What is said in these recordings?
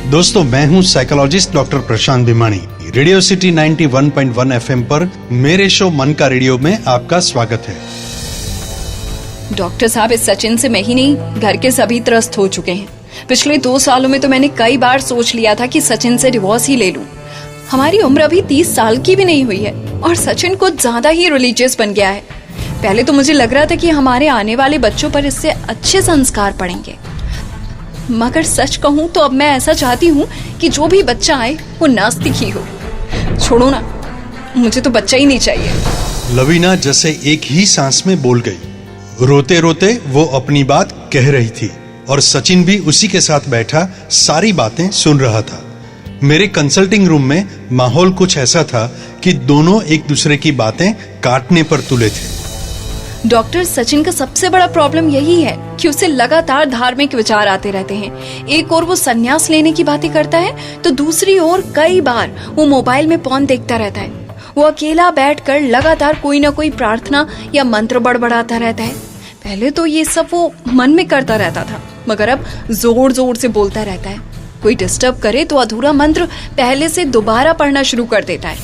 दोस्तों, मैं हूं साइकोलॉजिस्ट डॉक्टर प्रशांत भिमानी। रेडियो सिटी 91.1 एफएम पर मेरे शो मन का रेडियो में आपका स्वागत है। डॉक्टर साहब, इस सचिन से मैं ही नहीं, घर के सभी त्रस्त हो चुके हैं। पिछले 2 सालों में तो मैंने कई बार सोच लिया था कि सचिन से डिवोर्स ही ले लूं। हमारी उम्र अभी 30 साल की भी नहीं हुई है और सचिन कुछ ज्यादा ही रिलीजियस बन गया है। पहले तो मुझे लग रहा था कि हमारे आने वाले बच्चों पर इससे अच्छे संस्कार पड़ेंगे, मगर सच कहूं तो अब मैं ऐसा चाहती हूं कि जो भी बच्चा आए वो नास्तिक ही हो। छोड़ो ना, मुझे तो बच्चा ही नहीं चाहिए। लवीना जैसे एक ही सांस में बोल गई। रोते रोते वो अपनी बात कह रही थी और सचिन भी उसी के साथ बैठा सारी बातें सुन रहा था। मेरे कंसल्टिंग रूम में माहौल कुछ ऐसा था कि दोनों एक दूसरे की बातें काटने पर तुले थे। डॉक्टर, सचिन का सबसे बड़ा प्रॉब्लम यही है कि उसे लगातार धार्मिक विचार आते रहते हैं। एक ओर वो संन्यास लेने की बातें करता है तो दूसरी ओर कई बार वो मोबाइल में पॉर्न देखता रहता है। वो अकेला बैठकर लगातार कोई ना कोई प्रार्थना या मंत्र बड़बड़ाता रहता है। पहले तो ये सब वो मन में करता रहता था, मगर अब जोर जोर से बोलता रहता है। कोई डिस्टर्ब करे तो अधूरा मंत्र पहले से दोबारा पढ़ना शुरू कर देता है।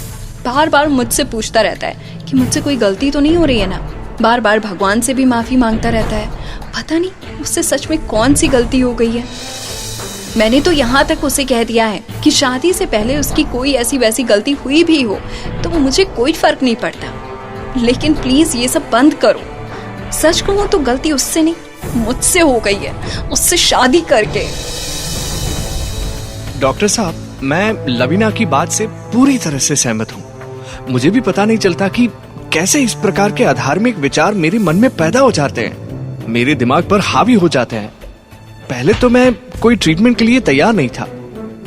बार बार मुझसे पूछता रहता है कि मुझसे कोई गलती तो नहीं हो रही है ना। बार बार भगवान से भी माफी मांगता रहता है। पता नहीं उससे सच में कौन सी गलती हो गई है। मैंने तो यहाँ तक उसे कह दिया है कि शादी से पहले उसकी कोई ऐसी वैसी गलती हुई भी हो तो मुझे कोई फर्क नहीं पड़ता, लेकिन प्लीज ये सब बंद करो। सच कहूं तो गलती उससे नहीं, मुझसे हो गई है, उससे शादी करके। डॉक्टर साहब, मैं लवीना की बात से पूरी तरह से सहमत हूँ। मुझे भी पता नहीं चलता कि कैसे इस प्रकार के अधार्मिक विचार मेरे मन में पैदा हो जाते हैं, मेरे दिमाग पर हावी हो जाते हैं। पहले तो मैं कोई ट्रीटमेंट के लिए तैयार नहीं था,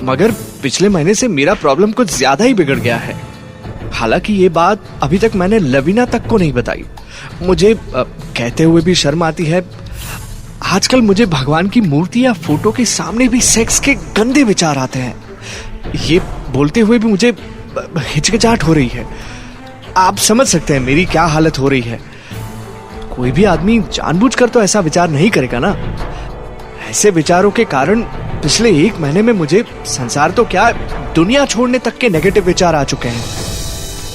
मगर पिछले महीने से मेरा प्रॉब्लम कुछ ज्यादा ही बिगड़ गया है। हालांकि ये बात अभी तक मैंने लवीना तक को नहीं बताई। मुझे कहते हुए भी शर्म आती है। आजकल मुझे भगवान की मूर्ति या फोटो के सामने भी सेक्स के गंदे विचार आते हैं। ये बोलते हुए भी मुझे हिचकिचाहट हो रही है। आप समझ सकते हैं मेरी क्या हालत हो रही है। कोई भी आदमी जानबूझकर तो ऐसा विचार नहीं करेगा ना। ऐसे विचारों के कारण पिछले 1 महीने में मुझे संसार तो क्या, दुनिया छोड़ने तक के नेगेटिव विचार आ चुके हैं।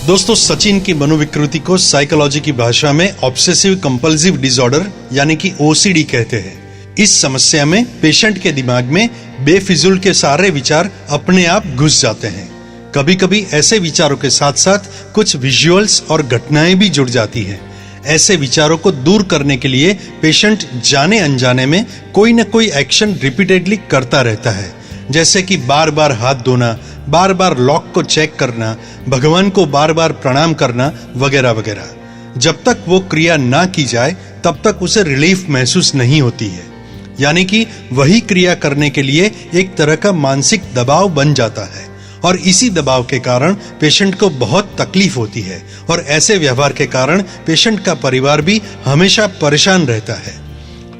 दोस्तों, सचिन की मनोविकृति को साइकोलॉजी की भाषा में ऑब्सेसिव कंपल्सिव डिसऑर्डर यानी कि ओसीडी कहते हैं। इस समस्या में पेशेंट के दिमाग में बेफिजूल के सारे विचार अपने आप घुस जाते हैं। कभी कभी ऐसे विचारों के साथ साथ कुछ विजुअल्स और घटनाएं भी जुड़ जाती हैं। ऐसे विचारों को दूर करने के लिए पेशेंट जाने अनजाने में कोई न कोई एक्शन रिपीटेडली करता रहता है, जैसे कि बार बार हाथ धोना, बार बार लॉक को चेक करना, भगवान को बार बार प्रणाम करना वगैरह वगैरह। जब तक वो क्रिया ना की जाए तब तक उसे रिलीफ महसूस नहीं होती है, यानी कि वही क्रिया करने के लिए एक तरह का मानसिक दबाव बन जाता है और इसी दबाव के कारण पेशेंट को बहुत तकलीफ होती है और ऐसे व्यवहार के कारण पेशेंट का परिवार भी हमेशा परेशान रहता है।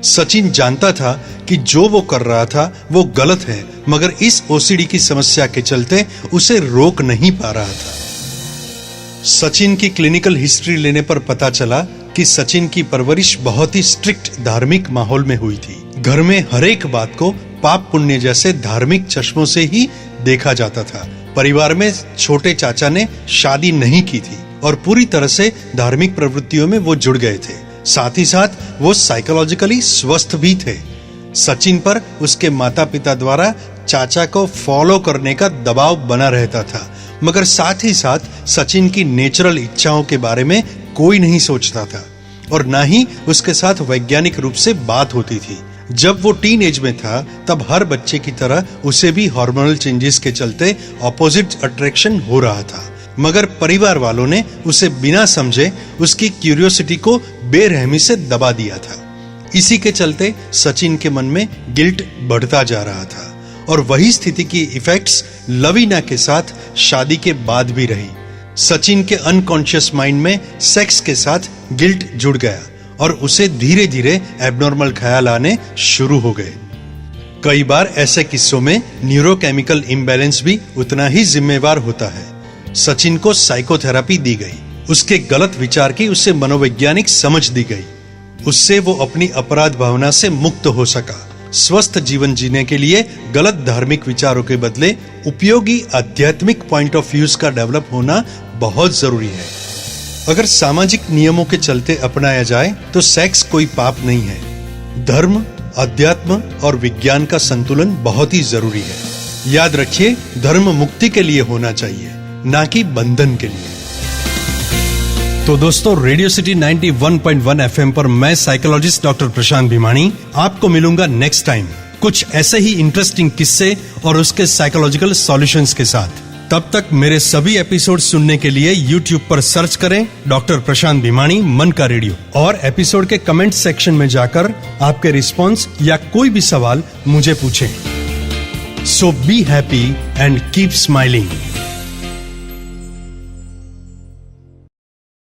सचिन जानता था कि जो वो कर रहा था वो गलत है, मगर इस ओसीडी की समस्या के चलते उसे रोक नहीं पा रहा था। सचिन की क्लिनिकल हिस्ट्री लेने पर पता चला कि सचिन की परवरिश बहुत ही स्ट्रिक्ट धार्मिक माहौल में हुई थी। घर में हर एक बात को पाप पुण्य जैसे धार्मिक चश्मों से ही देखा जाता था। परिवार में छोटे चाचा ने शादी नहीं की थी और पूरी तरह से धार्मिक प्रवृत्तियों में वो जुड़ गए थे। साथ ही साथ वो साइकोलॉजिकली स्वस्थ भी थे। सचिन पर उसके माता पिता द्वारा चाचा को फॉलो करने का दबाव बना रहता था, मगर साथ ही साथ सचिन की नेचुरल इच्छाओं के बारे में कोई नहीं सोचता था और ना ही उसके साथ वैज्ञानिक रूप से बात होती थी। जब वो टीन एज में था तब हर बच्चे की तरह उसे भी हार्मोनल चेंजेस के चलते ऑपोजिट अट्रैक्शन हो रहा था, मगर परिवार वालों ने उसे बिना समझे उसकी क्यूरियोसिटी को बेरहमी से दबा दिया था। इसी के चलते सचिन के मन में गिल्ट बढ़ता जा रहा था और वही स्थिति की इफेक्ट्स लवीना के साथ शादी के बाद भी रही। सचिन के अनकॉन्शियस माइंड में सेक्स के साथ गिल्ट जुड़ गया और उसे धीरे धीरे एबनॉर्मल ख्याल आने शुरू हो गए। कई बार ऐसे किस्सों में न्यूरोकेमिकल इम्बैलेंस भी उतना ही जिम्मेवार होता है। सचिन को साइकोथेरेपी दी गई, उसके गलत विचार की उसे मनोवैज्ञानिक समझ दी गई, उससे वो अपनी अपराध भावना से मुक्त हो सका। स्वस्थ जीवन जीने के लिए गलत धार्मिक विचारों के बदले उपयोगी आध्यात्मिक पॉइंट ऑफ व्यूज का डेवलप होना बहुत जरूरी है। अगर सामाजिक नियमों के चलते अपनाया जाए तो सेक्स कोई पाप नहीं है। धर्म, अध्यात्म और विज्ञान का संतुलन बहुत ही जरूरी है। याद रखिए, धर्म मुक्ति के लिए होना चाहिए, ना कि बंधन के लिए। तो दोस्तों, रेडियो सिटी 91.1 FM पर मैं साइकोलॉजिस्ट डॉक्टर प्रशांत भिमानी आपको मिलूंगा नेक्स्ट टाइम कुछ ऐसे ही इंटरेस्टिंग किस्से और उसके साइकोलॉजिकल सॉल्यूशंस के साथ। तब तक मेरे सभी एपिसोड सुनने के लिए YouTube पर सर्च करें डॉक्टर प्रशांत भिमानी मन का रेडियो, और एपिसोड के कमेंट सेक्शन में जाकर आपके रिस्पॉन्स या कोई भी सवाल मुझे पूछें। So be happy and keep smiling.